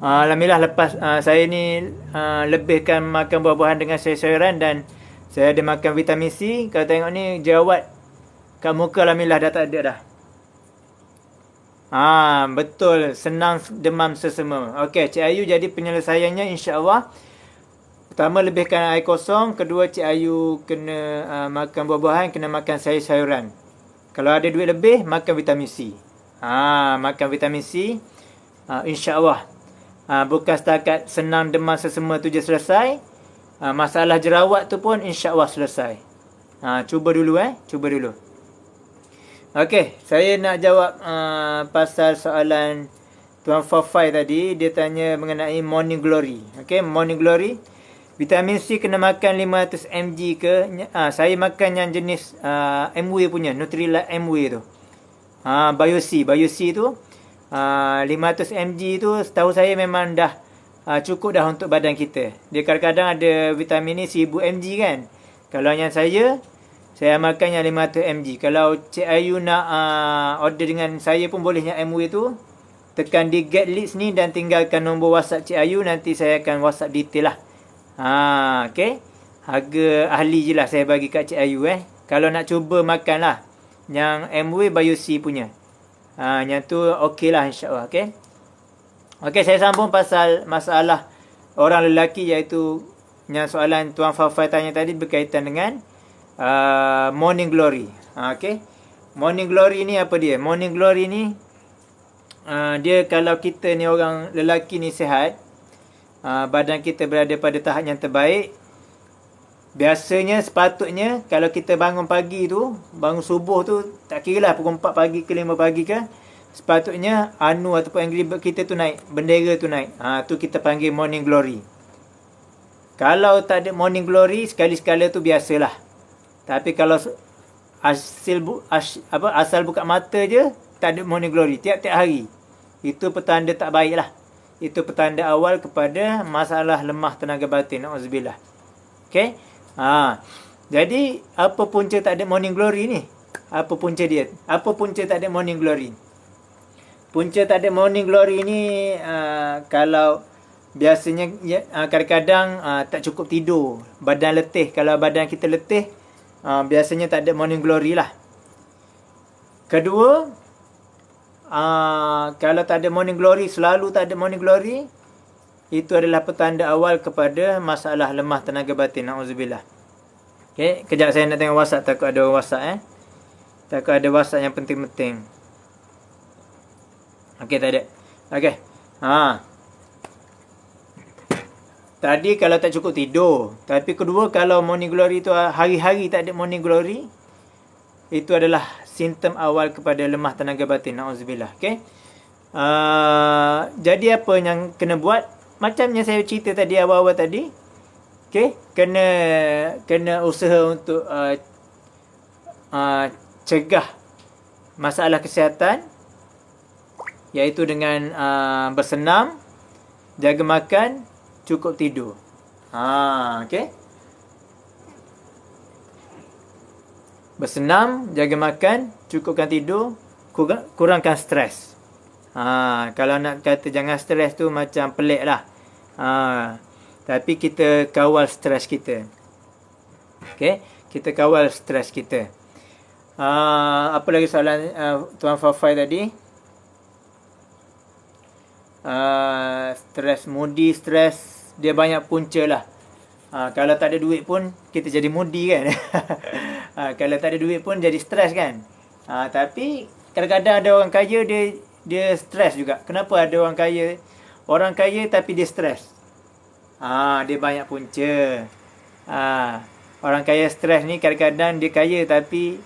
alhamdulillah lepas saya ni lebihkan makan buah-buahan dengan sayur-sayuran dan saya ada makan vitamin C. Kalau tengok ni, jerawat kat muka alhamdulillah dah tak ada dah. Betul, senang demam sesema. Okey, Cik Ayu, jadi penyelesaiannya insya-Allah, pertama lebihkan air kosong, kedua Cik Ayu kena makan buah-buahan, kena makan sayur-sayuran. Kalau ada duit lebih, makan vitamin C. Makan vitamin C, insya-Allah. Bukan setakat senang demam sesema tu je selesai. Masalah jerawat tu pun insya-Allah selesai. Cuba dulu cuba dulu. Okey, saya nak jawab pasal soalan Tuan Fafai tadi. Dia tanya mengenai Morning Glory. Okey, Morning Glory. Vitamin C kena makan 500 mg ke? Saya makan yang jenis MW punya, Nutrilite MW tu. Bio-C tu 500 mg tu setahu saya memang dah cukup dah untuk badan kita. Dia kadang-kadang ada vitamin ni 1000 mg kan. Kalau yang saya makan yang 500 mg. Kalau Cik Ayu nak order dengan saya pun boleh yang MW tu. Tekan di get list ni dan tinggalkan nombor WhatsApp Cik Ayu. Nanti saya akan WhatsApp detail lah. Okay. Harga ahli je lah saya bagi kat Cik Ayu Kalau nak cuba makan lah yang MW Bio-C punya. Yang tu okey lah insya-Allah. Okay. Okay, saya sambung pasal masalah orang lelaki, iaitu yang soalan Tuan Fafai tanya tadi berkaitan dengan Morning Glory. Okay. Morning Glory ni apa dia? Morning Glory ni dia kalau kita ni orang lelaki ni sihat, badan kita berada pada tahap yang terbaik, biasanya sepatutnya kalau kita bangun pagi tu, bangun subuh tu, tak kira lah pukul 4 pagi ke 5 pagi ke, sepatutnya ataupun angry bird kita tu naik, bendera tu naik. Tu kita panggil Morning Glory. Kalau tak ada Morning Glory, sekali-sekala tu biasalah. Tapi kalau asal buka mata je, tak ada Morning Glory tiap-tiap hari, itu petanda tak baik lah. Itu petanda awal kepada masalah lemah tenaga batin. Na'udzubillah. Okay. Jadi apa punca tak ada Morning Glory ni? Apa punca dia? Apa punca tak ada Morning Glory? Punca tak ada Morning Glory ni kalau biasanya kadang-kadang tak cukup tidur, badan letih. Kalau badan kita letih, biasanya tak ada Morning Glory lah. Kedua, kalau tak ada Morning Glory, selalu tak ada Morning Glory, itu adalah petanda awal kepada masalah lemah tenaga batin. Na'udzubillah. Okay, kejap saya nak tengok WhatsApp. Takut ada WhatsApp Takut ada WhatsApp yang penting-penting. Okay, tak ada. Okay. Tadi kalau tak cukup tidur. Tapi kedua, kalau Morning Glory tu hari-hari tak ada Morning Glory, itu adalah simptom awal kepada lemah tenaga batin. Na'udzubillah. Okay. Jadi apa yang kena buat? Macam yang saya cerita tadi awal-awal tadi. Okay. Kena usaha untuk cegah masalah kesihatan, iaitu dengan bersenam, jaga makan, cukup tidur. Okay. Bersenam, jaga makan, cukupkan tidur, kurangkan stres. Kalau nak kata jangan stres tu macam pelik lah. Tapi kita kawal stres kita. Okay. Kita kawal stres kita. Apa lagi soalan Tuan Fafai tadi? Stres, dia banyak punca lah. Kalau tak ada duit pun kita jadi moody kan. Kalau tak ada duit pun jadi stres kan. Tapi kadang-kadang ada orang kaya, dia stres juga. Kenapa ada orang kaya tapi dia stres? Dia banyak punca. Orang kaya stres ni kadang-kadang dia kaya tapi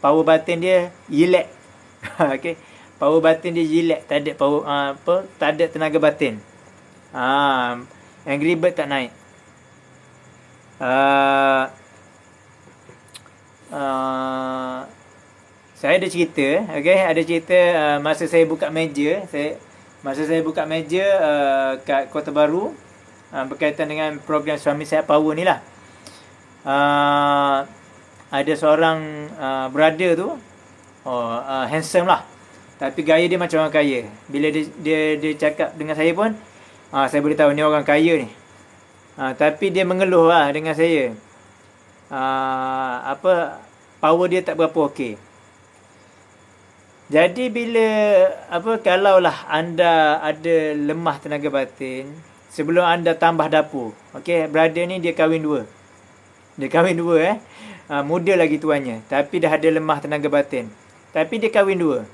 power batin dia yelek. Okey. Power batin dia yelek, tak ada power tak ada tenaga batin. Angry Bird tak naik. Saya ada cerita, okey, ada cerita masa saya buka meja, kat Kota Baru, berkaitan dengan program Suami Sihat Power ni lah. Ada seorang brother tu, handsome lah, tapi gaya dia macam orang kaya. Bila dia cakap dengan saya pun, saya boleh tahu ni orang kaya ni. Tapi dia mengeluh lah dengan saya. Power dia tak berapa okey. Jadi bila kalaulah anda ada lemah tenaga batin, sebelum anda tambah dapur. Okey, brother ni dia kahwin dua. Muda lagi tuannya, tapi dah ada lemah tenaga batin. Tapi dia kahwin dua.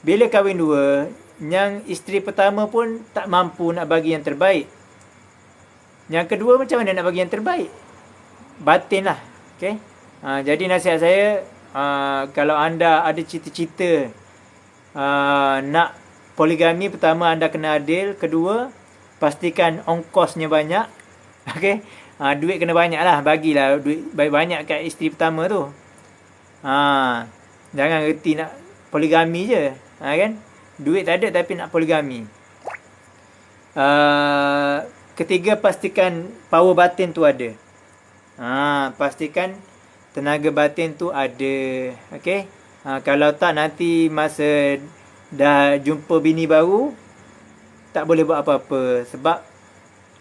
Bila kahwin dua, yang isteri pertama pun tak mampu nak bagi yang terbaik. Yang kedua macam mana nak bagi yang terbaik? Batin lah. Okey. Jadi nasihat saya, kalau anda ada cita-cita nak poligami, pertama anda kena adil, kedua pastikan ongkosnya banyak. Okey. Duit kena banyak lah, bagilah duit banyak kat isteri pertama tu. Jangan reti nak poligami je, kan? Duit tak ada tapi nak poligami. Ketiga, pastikan power batin tu ada. Pastikan tenaga batin tu ada. Okey. Kalau tak, nanti masa dah jumpa bini baru tak boleh buat apa-apa sebab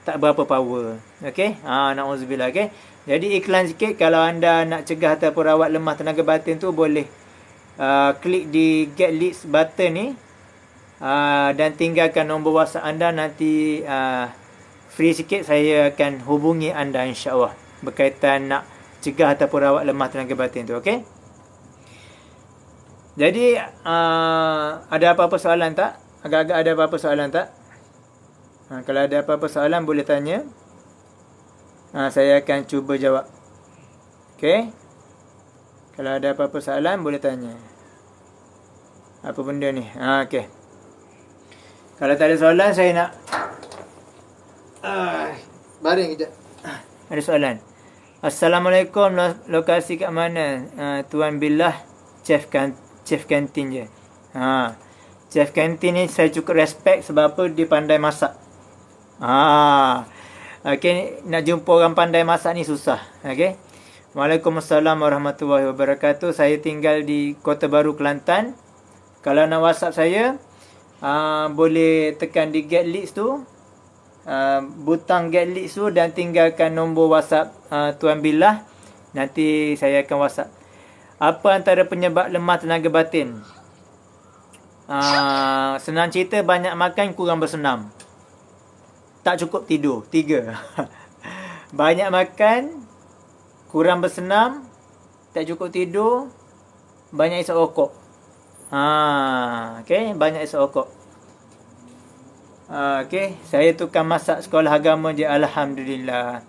tak berapa power. Okey. Na'udzubillah. Okey. Jadi iklan sikit, kalau anda nak cegah ataupun rawat lemah tenaga batin tu, boleh klik di get leads button ni, dan tinggalkan nombor WhatsApp anda. Nanti free sikit saya akan hubungi anda, insya-Allah, berkaitan nak cegah ataupun rawat lemah tenaga batin tu. Okey. Jadi ada apa-apa soalan tak? Agak-agak ada apa-apa soalan tak? Kalau ada apa-apa soalan boleh tanya. Saya akan cuba jawab. Okey. Kalau ada apa-apa soalan boleh tanya. Apa benda ni? Okey. Kalau tak ada soalan, saya nak baring kejap. Ada soalan. Assalamualaikum, lokasi kat mana? Tuan Billah, chef kantin je. Chef kantin ni saya cukup respect sebab apa? Dia pandai masak. Okey, nak jumpa orang pandai masak ni susah. Okey. Waalaikumsalam warahmatullahi wabarakatuh. Saya tinggal di Kota Baru, Kelantan. Kalau nak WhatsApp saya, boleh tekan di get leads tu, butang get leads tu, dan tinggalkan nombor WhatsApp Tuan Billah. Nanti saya akan WhatsApp. Apa antara penyebab lemah tenaga batin? Senang cerita, banyak makan, kurang bersenam, tak cukup tidur. 3. Banyak makan, kurang bersenam, tak cukup tidur, banyak isap rokok. Okey, banyak isap rokok. Okey, saya tukang masak sekolah agama je, alhamdulillah.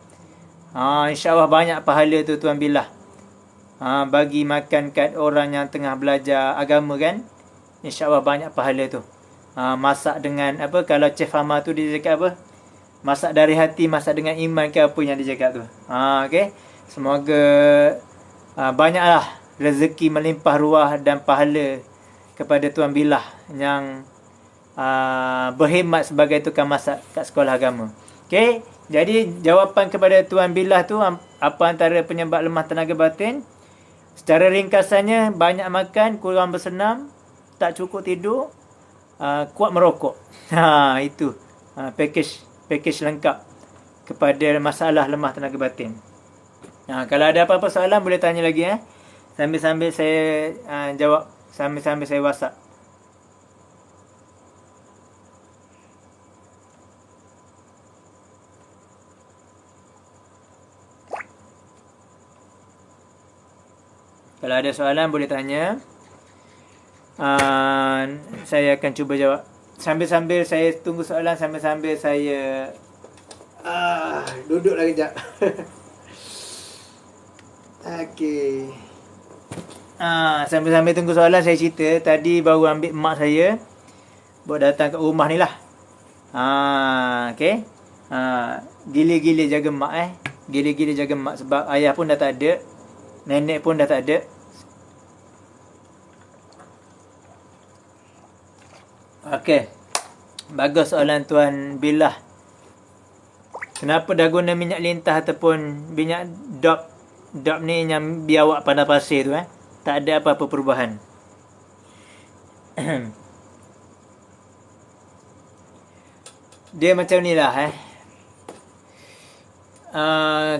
InsyaAllah banyak pahala tu Tuan Billah. Bagi makan kat orang yang tengah belajar agama kan, InsyaAllah banyak pahala tu. Masak dengan apa, kalau Chef Amar tu dia cakap apa? Masak dari hati, masak dengan iman ke apa yang dia cakap tu. Okey. Semoga banyaklah rezeki melimpah ruah dan pahala kepada Tuan Billah yang berkhidmat sebagai tukang masak kat sekolah agama. Okey. Jadi jawapan kepada Tuan Billah tu, apa antara penyebab lemah tenaga batin? Secara ringkasannya, banyak makan, kurang bersenam, tak cukup tidur, kuat merokok. Itu package lengkap kepada masalah lemah tenaga batin. Kalau ada apa-apa soalan boleh tanya lagi, sambil-sambil saya jawab, sambil-sambil saya WhatsApp. Kalau ada soalan boleh tanya. Saya akan cuba jawab. Sambil-sambil saya tunggu soalan, sambil-sambil saya duduk lagi sekejap. Okey. Sambil-sambil tunggu soalan, saya cerita. Tadi baru ambil mak saya, bawa datang kat rumah ni lah. Okey. Gila-gila jaga mak Gila-gila jaga mak sebab ayah pun dah tak ada. Nenek pun dah tak ada. Okey. Bagus soalan Tuan Billah. Kenapa dah guna minyak lintah ataupun minyak DOP? DOP ni yang biawak pada pasir tu tak ada apa-apa perubahan. Dia macam ni lah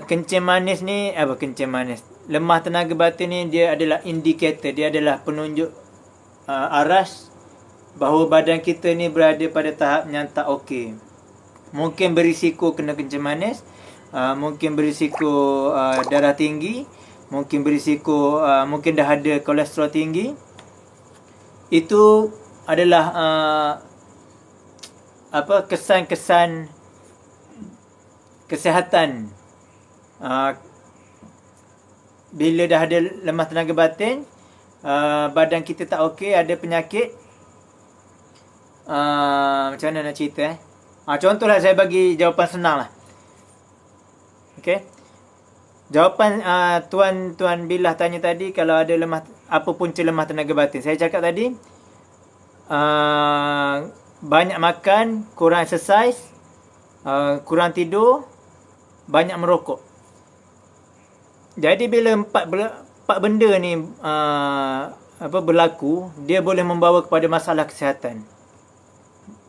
kencing manis ni kencing manis. Lemah tenaga batin ni dia adalah indikator, dia adalah penunjuk aras bahawa badan kita ni berada pada tahap yang tak okey. Mungkin berisiko kena kencing manis, mungkin berisiko darah tinggi, mungkin berisiko mungkin dah ada kolesterol tinggi. Itu adalah kesan-kesan kesihatan. Bila dah ada lemah tenaga batin, badan kita tak okey, ada penyakit. Macam mana nak cerita contohlah, saya bagi jawapan senang lah. Okey. Jawapan Tuan Billah tanya tadi, kalau ada apa punca lemah tenaga batin. Saya cakap tadi, banyak makan, kurang exercise, kurang tidur, banyak merokok. Jadi bila empat benda ni berlaku, dia boleh membawa kepada masalah kesihatan.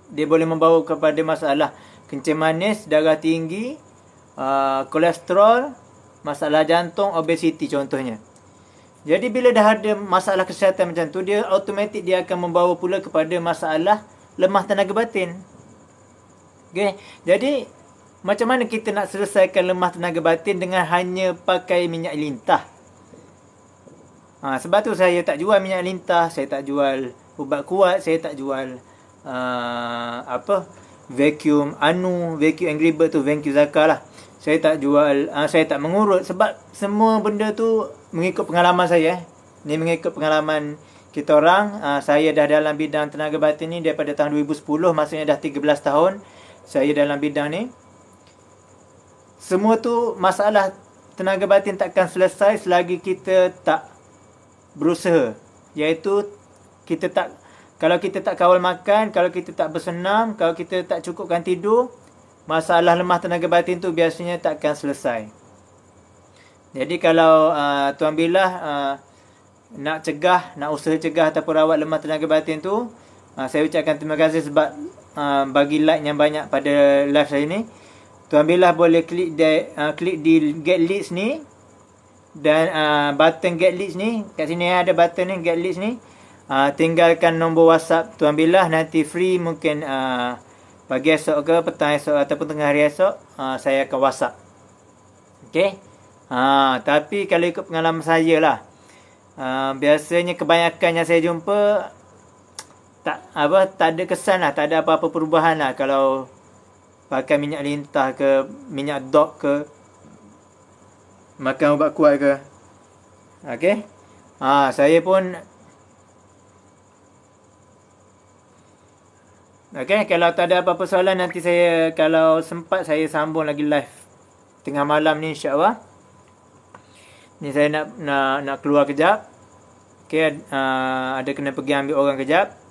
Dia boleh membawa kepada masalah kencing manis, darah tinggi, kolesterol, masalah jantung, obesiti contohnya. Jadi bila dah ada masalah kesihatan macam tu, dia automatik dia akan membawa pula kepada masalah lemah tenaga batin. Okay. Jadi macam mana kita nak selesaikan lemah tenaga batin dengan hanya pakai minyak lintah? Sebab tu saya tak jual minyak lintah, saya tak jual ubat kuat, saya tak jual vacuum Angry Bird tu, vacuum Zaka lah. Saya tak jual, saya tak mengurut sebab semua benda tu mengikut pengalaman saya. Ni mengikut pengalaman kita orang. Saya dah dalam bidang tenaga batin ni daripada tahun 2010, maksudnya dah 13 tahun saya dalam bidang ni. Semua tu masalah tenaga batin takkan selesai selagi kita tak berusaha. Iaitu kalau kita tak kawal makan, kalau kita tak bersenam, kalau kita tak cukupkan tidur, masalah lemah tenaga batin tu biasanya takkan selesai. Jadi kalau Tuan Billah nak usaha cegah ataupun rawat lemah tenaga batin tu, saya ucapkan terima kasih sebab bagi like yang banyak pada live saya ni. Tuan Billah boleh klik di get leads ni, dan button get leads ni, kat sini ada button ni, get leads ni. Tinggalkan nombor WhatsApp Tuan Billah, nanti free, mungkin pagi esok ke petang esok ataupun tengah hari esok, saya akan WhatsApp. Okey. Tapi kalau ikut pengalaman saya lah, biasanya kebanyakan yang saya jumpa tak ada kesan lah, tak ada apa-apa perubahan lah kalau pakai minyak lintah ke, minyak DOP ke, makan ubat kuat ke. Okey. Saya pun okey, kalau tak ada apa-apa soalan, nanti saya kalau sempat saya sambung lagi live tengah malam ni, insya-Allah. Ni saya nak keluar kejap. Okey, ada kena pergi ambil orang kejap.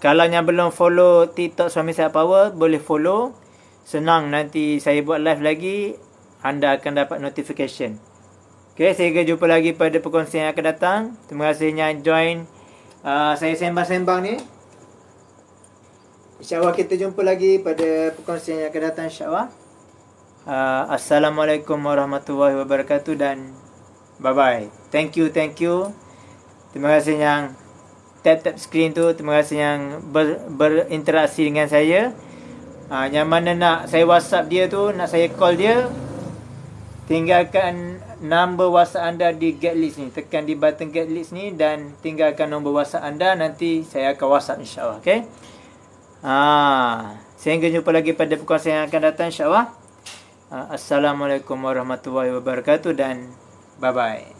Kalau yang belum follow TikTok Suami Sihat Power, boleh follow. Senang, nanti saya buat live lagi, anda akan dapat notification. Okey, sehingga jumpa lagi pada perkongsian yang akan datang. Terima kasih yang join saya sembang-sembang ni. InsyaAllah kita jumpa lagi pada perkongsian yang akan datang, insyaAllah. Assalamualaikum warahmatullahi wabarakatuh dan bye-bye. Thank you. Terima kasih yang tap screen tu. Terima kasih yang berinteraksi dengan saya. Yang mana nak saya WhatsApp dia tu, nak saya call dia, tinggalkan nombor WhatsApp anda di get list ni. Tekan di button get list ni dan tinggalkan nombor WhatsApp anda. Nanti saya akan WhatsApp insyaAllah. Okay. Sehingga jumpa lagi pada perkongsian yang akan datang insyaAllah. Assalamualaikum warahmatullahi wabarakatuh dan bye-bye.